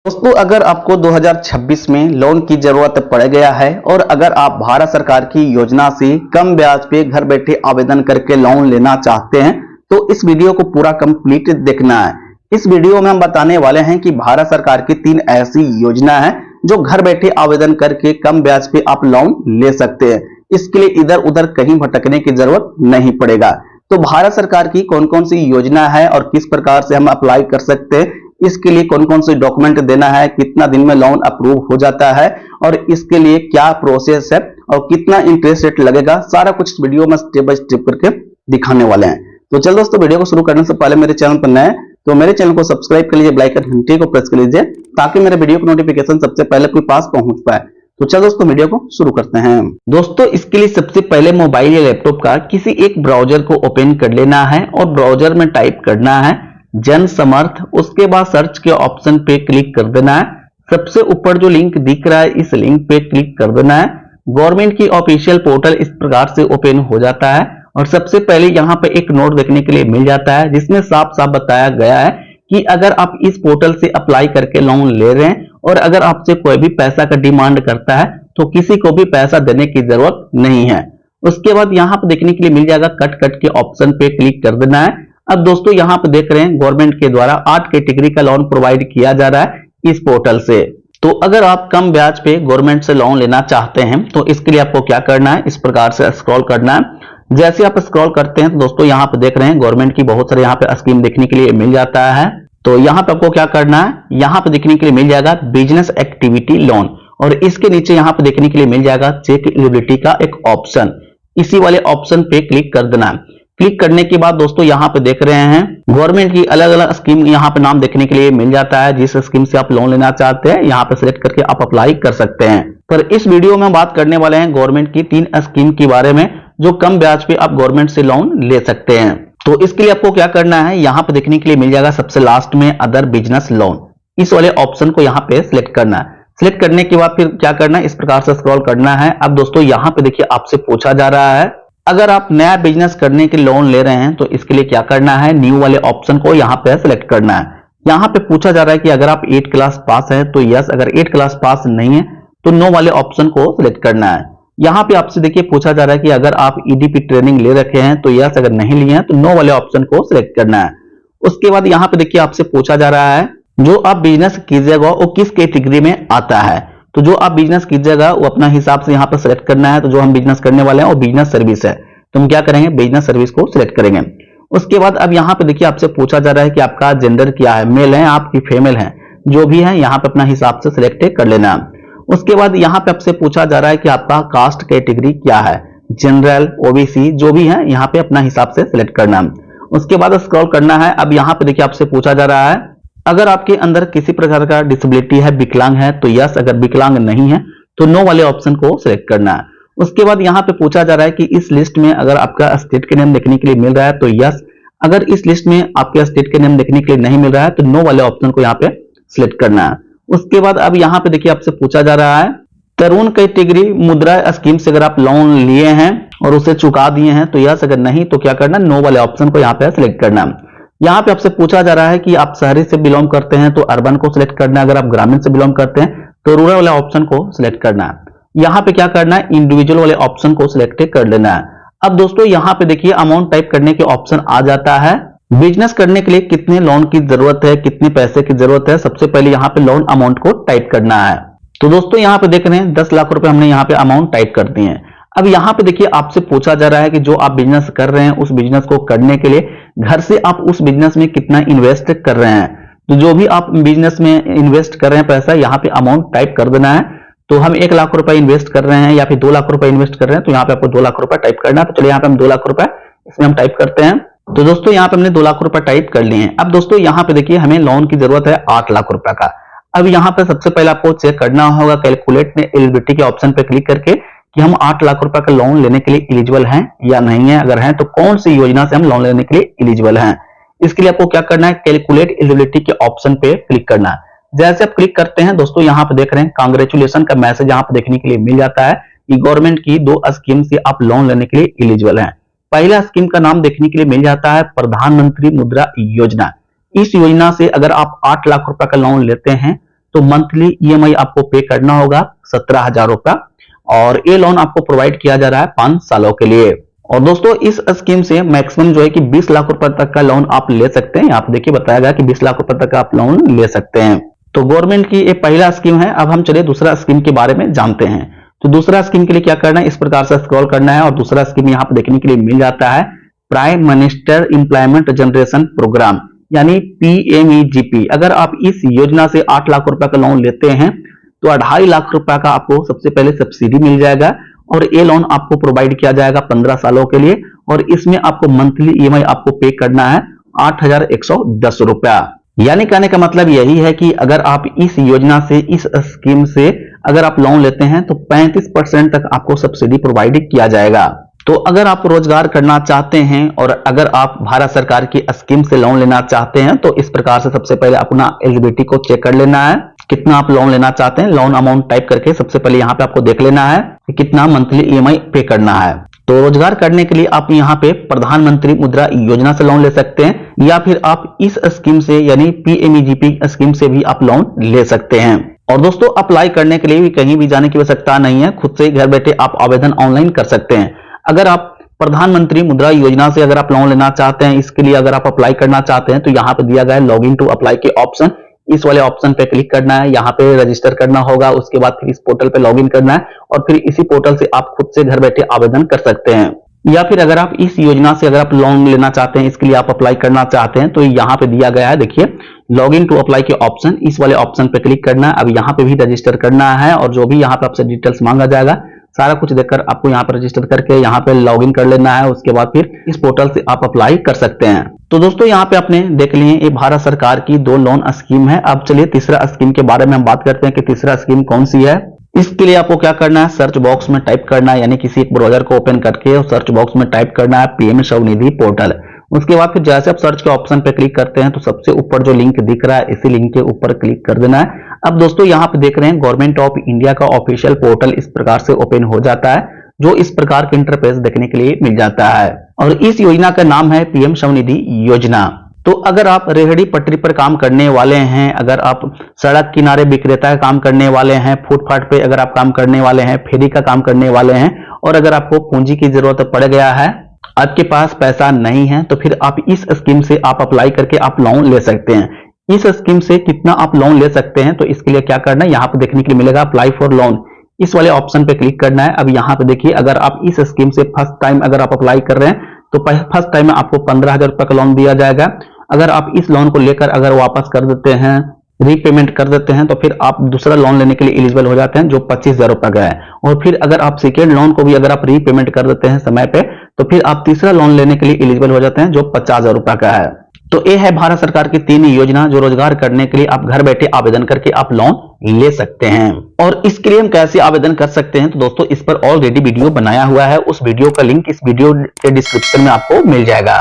दोस्तों, अगर आपको 2026 में लोन की जरूरत पड़ गया है और अगर आप भारत सरकार की योजना से कम ब्याज पे घर बैठे आवेदन करके लोन लेना चाहते हैं तो इस वीडियो को पूरा कंप्लीट देखना है। इस वीडियो में हम बताने वाले हैं कि भारत सरकार की 3 ऐसी योजना है जो घर बैठे आवेदन करके कम ब्याज पे आप लोन ले सकते हैं। इसके लिए इधर उधर कहीं भटकने की जरूरत नहीं पड़ेगा। तो भारत सरकार की कौन कौन सी योजना है और किस प्रकार से हम अप्लाई कर सकते हैं, इसके लिए कौन कौन से डॉक्यूमेंट देना है, कितना दिन में लोन अप्रूव हो जाता है और इसके लिए क्या प्रोसेस है और कितना इंटरेस्ट रेट लगेगा, सारा कुछ वीडियो में स्टेप बाय स्टेप करके दिखाने वाले हैं। तो चलो दोस्तों, वीडियो को शुरू करने से पहले मेरे चैनल पर नए तो मेरे चैनल को सब्सक्राइब कर लीजिए, बेल आइकन घंटी को प्रेस कर लीजिए ताकि मेरे वीडियो की नोटिफिकेशन सबसे पहले आपके पास पहुंच पाए। तो चलो दोस्तों, वीडियो को शुरू करते हैं। दोस्तों, इसके लिए सबसे पहले मोबाइल या लैपटॉप का किसी एक ब्राउजर को ओपन कर लेना है और ब्राउजर में टाइप करना है जन समर्थ। उसके बाद सर्च के ऑप्शन पे क्लिक कर देना है। सबसे ऊपर जो लिंक दिख रहा है इस लिंक पे क्लिक कर देना है। गवर्नमेंट की ऑफिशियल पोर्टल इस प्रकार से ओपन हो जाता है और सबसे पहले यहाँ पे एक नोट देखने के लिए मिल जाता है जिसमें साफ साफ बताया गया है कि अगर आप इस पोर्टल से अप्लाई करके लोन ले रहे हैं और अगर आपसे कोई भी पैसा का डिमांड करता है तो किसी को भी पैसा देने की जरूरत नहीं है। उसके बाद यहाँ पे देखने के लिए मिल जाएगा कट के ऑप्शन पे क्लिक कर देना है। अब दोस्तों, यहाँ पे देख रहे हैं गवर्नमेंट के द्वारा 8 कैटेगरी का लोन प्रोवाइड किया जा रहा है इस पोर्टल से। तो अगर आप कम ब्याज पे गवर्नमेंट से लोन लेना चाहते हैं तो इसके लिए आपको क्या करना है, इस प्रकार से स्क्रॉल करना है। जैसे आप स्क्रॉल करते हैं तो दोस्तों यहाँ पे देख रहे हैं गवर्नमेंट की बहुत सारे यहाँ पे स्कीम देखने के लिए मिल जाता है। तो यहाँ पे आपको क्या करना है, यहाँ पे देखने के लिए मिल जाएगा बिजनेस एक्टिविटी लोन और इसके नीचे यहाँ पे देखने के लिए मिल जाएगा चेक एलिजिबिलिटी का एक ऑप्शन। इसी वाले ऑप्शन पे क्लिक कर देना है। क्लिक करने के बाद दोस्तों यहाँ पे देख रहे हैं गवर्नमेंट की अलग अलग स्कीम यहाँ पे नाम देखने के लिए मिल जाता है। जिस स्कीम से आप लोन लेना चाहते हैं यहाँ पे सिलेक्ट करके आप अप्लाई कर सकते हैं। पर इस वीडियो में बात करने वाले हैं गवर्नमेंट की 3 स्कीम के बारे में जो कम ब्याज पे आप गवर्नमेंट से लोन ले सकते हैं। तो इसके लिए आपको क्या करना है, यहाँ पे देखने के लिए मिल जाएगा सबसे लास्ट में अदर बिजनेस लोन। इस वाले ऑप्शन को यहाँ पे सिलेक्ट करना है। सिलेक्ट करने के बाद फिर क्या करना है, इस प्रकार से स्क्रॉल करना है। अब दोस्तों यहाँ पे देखिए आपसे पूछा जा रहा है अगर आप नया बिजनेस करने के लोन ले रहे हैं तो इसके लिए क्या करना है, न्यू वाले ऑप्शन को यहाँ पे सिलेक्ट करना है। यहाँ पे पूछा जा रहा है कि अगर आप 8 क्लास पास है तो यस, अगर 8 क्लास पास नहीं है तो नो वाले ऑप्शन को सिलेक्ट करना है। यहाँ पे आपसे देखिए पूछा जा रहा है कि अगर आप ईडीपी ट्रेनिंग ले रखे हैं तो यस, अगर नहीं लिए हैं तो नो वाले ऑप्शन को सिलेक्ट करना है। उसके बाद यहाँ पे देखिए आपसे पूछा जा रहा है जो आप बिजनेस कीजिएगा वो किस कैटेगरी में आता है। तो जो आप बिजनेस कीजिएगा वो अपना हिसाब से यहाँ पर सिलेक्ट करना है। तो जो हम बिजनेस करने वाले हैं वो बिजनेस सर्विस है तो हम क्या करेंगे, बिजनेस सर्विस को सिलेक्ट करेंगे। उसके बाद अब यहाँ पे देखिए आपसे पूछा जा रहा है कि आपका जेंडर क्या है, मेल है आपकी फीमेल है, जो भी है यहाँ पे अपना हिसाब से सिलेक्ट कर लेना है। उसके बाद यहाँ पे आपसे पूछा जा रहा है कि आपका कास्ट कैटेगरी क्या है, जनरल, ओबीसी, जो भी है यहाँ पे अपना हिसाब से सिलेक्ट करना है। उसके बाद स्क्रॉल करना है। अब यहाँ पे देखिए आपसे पूछा जा रहा है अगर आपके अंदर किसी प्रकार का डिसेबिलिटी है, विकलांग है तो यस, अगर विकलांग नहीं है तो नो वाले ऑप्शन को सिलेक्ट करना है। उसके बाद यहाँ पे पूछा जा रहा है कि इस लिस्ट में अगर आपका स्टेट के नेम देखने के लिए मिल रहा है तो यस, अगर इस लिस्ट में आपके स्टेट के नेम देखने के लिए नहीं मिल रहा है तो नो वाले ऑप्शन को यहाँ पे सिलेक्ट करना है। उसके बाद अब यहाँ पे देखिए आपसे पूछा जा रहा है तरुण कैटेगरी मुद्रा स्कीम से अगर आप लोन लिए हैं और उसे चुका दिए हैं तो यस, अगर नहीं तो क्या करना, नो वाले ऑप्शन को यहाँ पे सिलेक्ट करना है। यहाँ पे आपसे पूछा जा रहा है कि आप शहरी से बिलोंग करते हैं तो अर्बन को सिलेक्ट करना है, अगर आप ग्रामीण से बिलोंग करते हैं तो रूरल वाले ऑप्शन को सिलेक्ट करना है। यहाँ पे क्या करना है, इंडिविजुअल वाले ऑप्शन को सिलेक्ट कर लेना है। अब दोस्तों यहाँ पे देखिए अमाउंट टाइप करने के ऑप्शन आ जाता है। बिजनेस करने के लिए कितने लोन की जरूरत है, कितने पैसे की जरूरत है, सबसे पहले यहाँ पे लोन अमाउंट को टाइप करना है। तो दोस्तों यहाँ पे देख रहे हैं 10 लाख रुपए हमने यहाँ पे अमाउंट टाइप कर दिए हैं। अब यहाँ पे देखिए आपसे पूछा जा रहा है कि जो आप बिजनेस कर रहे हैं उस बिजनेस को करने के लिए घर से आप उस बिजनेस में कितना इन्वेस्ट कर रहे हैं। तो जो भी आप बिजनेस में इन्वेस्ट कर रहे हैं पैसा, यहाँ पे अमाउंट टाइप कर देना है। तो हम 1 लाख रुपए इन्वेस्ट कर रहे हैं या फिर 2 लाख रुपए इन्वेस्ट कर रहे हैं तो यहाँ पे आपको 2 लाख रुपए टाइप करना है। तो चलिए यहाँ पे हम 2 लाख रुपए इसमें हम टाइप करते हैं। तो दोस्तों यहाँ पे हमने 2 लाख रुपए टाइप कर लिए हैं। अब दोस्तों यहाँ पे देखिए हमें लोन की जरूरत है 8 लाख रुपए का। अब यहाँ पे सबसे पहले आपको चेक करना होगा कैलकुलेट एलिजिबिलिटी के ऑप्शन पे क्लिक करके कि हम 8 लाख रुपए का लोन लेने के लिए एलिजिबल हैं या नहीं है, अगर हैं तो कौन सी योजना से हम लोन लेने के लिए एलिजिबल हैं। इसके लिए आपको क्या करना है, कैलकुलेट एलिजिबिलिटी के ऑप्शन पे क्लिक करना है। जैसे आप क्लिक करते हैं दोस्तों यहाँ पे देख रहे हैं कांग्रेचुलेशन का मैसेज यहाँ पे देखने के लिए मिल जाता है कि गवर्नमेंट की 2 स्कीम से आप लोन लेने के लिए एलिजिबल हैं। पहला स्कीम का नाम देखने के लिए मिल जाता है प्रधानमंत्री मुद्रा योजना। इस योजना से अगर आप 8 लाख रुपए का लोन लेते हैं तो मंथली ईएमआई आपको पे करना होगा 17,000 रुपया, और ये लोन आपको प्रोवाइड किया जा रहा है 5 सालों के लिए। और दोस्तों इस स्कीम से मैक्सिमम जो है कि 20 लाख रुपए तक का लोन आप ले सकते हैं। आप देखिए बताया गया कि 20 लाख रुपए तक का आप लोन ले सकते हैं। तो गवर्नमेंट की ये पहला स्कीम है। अब हम चलिए दूसरा स्कीम के बारे में जानते हैं। तो दूसरा स्कीम के लिए क्या करना है, इस प्रकार से स्क्रॉल करना है और दूसरा स्कीम यहाँ पे देखने के लिए मिल जाता है, prime minister employment generation program यानी PMEGP। अगर आप इस योजना से 8 लाख रुपए का लोन लेते हैं तो 2.5 लाख रुपए का आपको सबसे पहले सब्सिडी मिल जाएगा, और ये लोन आपको प्रोवाइड किया जाएगा 15 सालों के लिए, और इसमें आपको मंथली ईएमआई आपको पे करना है 8,110 रुपया। यानी कहने का मतलब यही है कि अगर आप इस योजना से, इस स्कीम से अगर आप लोन लेते हैं तो 35% तक आपको सब्सिडी प्रोवाइड किया जाएगा। तो अगर आप रोजगार करना चाहते हैं और अगर आप भारत सरकार की स्कीम से लोन लेना चाहते हैं तो इस प्रकार से सबसे पहले अपना एलिजिबिलिटी को चेक कर लेना है, कितना आप लोन लेना चाहते हैं। लोन अमाउंट टाइप करके सबसे पहले यहाँ पे आपको देख लेना है कि कितना मंथली ईएमआई पे करना है। तो रोजगार करने के लिए आप यहाँ पे प्रधानमंत्री मुद्रा योजना से लोन ले सकते हैं, या फिर आप इस स्कीम से यानी PMEGP स्कीम से भी आप लोन ले सकते हैं। और दोस्तों अप्लाई करने के लिए भी कहीं भी जाने की आवश्यकता नहीं है, खुद से घर बैठे आप आवेदन ऑनलाइन कर सकते हैं। अगर आप प्रधानमंत्री मुद्रा योजना से अगर आप लोन लेना चाहते हैं, इसके लिए अगर आप अप्लाई करना चाहते हैं तो यहाँ पे दिया गया है लॉग इन टू अप्लाई के ऑप्शन, इस वाले ऑप्शन पे क्लिक करना है, यहाँ पे रजिस्टर करना होगा, उसके बाद फिर इस पोर्टल पे लॉगिन करना है और फिर इसी पोर्टल से आप खुद से घर बैठे आवेदन कर सकते हैं। या फिर अगर आप इस योजना से अगर आप लोन लेना चाहते हैं, इसके लिए आप अप्लाई करना चाहते हैं तो यहाँ पे दिया गया है, देखिए लॉग इन टू अप्लाई के ऑप्शन, इस वाले ऑप्शन पे क्लिक करना है। अब यहाँ पे भी रजिस्टर करना है और जो भी यहाँ पे आपसे डिटेल्स मांगा जाएगा सारा कुछ देखकर आपको यहाँ पे रजिस्टर करके यहाँ पे लॉगिन कर लेना है। उसके बाद फिर इस पोर्टल से आप अप्लाई कर सकते हैं। तो दोस्तों यहाँ पे आपने देख लिए ये भारत सरकार की 2 लोन स्कीम है। अब चलिए तीसरा स्कीम के बारे में हम बात करते हैं कि तीसरा स्कीम कौन सी है। इसके लिए आपको क्या करना है, सर्च बॉक्स में टाइप करना है, यानी किसी एक ब्राउजर को ओपन करके सर्च बॉक्स में टाइप करना है PM स्वनिधि पोर्टल। उसके बाद फिर जैसे आप सर्च के ऑप्शन पे क्लिक करते हैं तो सबसे ऊपर जो लिंक दिख रहा है इसी लिंक के ऊपर क्लिक कर देना है। अब दोस्तों यहाँ पे देख रहे हैं गवर्नमेंट ऑफ इंडिया का ऑफिशियल पोर्टल इस प्रकार से ओपन हो जाता है, जो इस प्रकार के इंटरफेस देखने के लिए मिल जाता है। और इस योजना का नाम है PM स्वनिधि योजना। तो अगर आप रेहड़ी पटरी पर काम करने वाले हैं, अगर आप सड़क किनारे विक्रेता का काम करने वाले हैं, फुटपाथ पे अगर आप काम करने वाले हैं, फेरी का काम करने वाले हैं, और अगर आपको पूंजी की जरूरत पड़ गया है, आपके पास पैसा नहीं है, तो फिर आप इस स्कीम से आप अप्लाई करके आप लोन ले सकते हैं। इस स्कीम से कितना आप लोन ले सकते हैं तो इसके लिए क्या करना है, यहाँ पे देखने के लिए मिलेगा अप्लाई फॉर लोन, इस वाले ऑप्शन पे क्लिक करना है। अब यहाँ पे देखिए अगर आप इस स्कीम से फर्स्ट टाइम अगर आप अप्लाई कर रहे हैं तो फर्स्ट टाइम में आपको 15,000 रुपए का लोन दिया जाएगा। अगर आप इस लोन को लेकर अगर वापस कर देते हैं, रीपेमेंट कर देते हैं, तो फिर आप दूसरा लोन लेने के लिए एलिजिबल हो जाते हैं जो 25,000 रुपए का है। और फिर अगर आप सेकेंड लोन को भी अगर आप रीपेमेंट कर देते हैं समय पे तो फिर आप तीसरा लोन लेने के लिए एलिजिबल हो जाते हैं जो 50,000 रुपए का है। तो ये है भारत सरकार की 3 योजना जो रोजगार करने के लिए आप घर बैठे आवेदन करके आप लोन ले सकते हैं। और इसके लिए हम कैसे आवेदन कर सकते हैं तो दोस्तों इस पर ऑलरेडी वीडियो बनाया हुआ है, उस वीडियो का लिंक इस वीडियो के डिस्क्रिप्शन में आपको मिल जाएगा।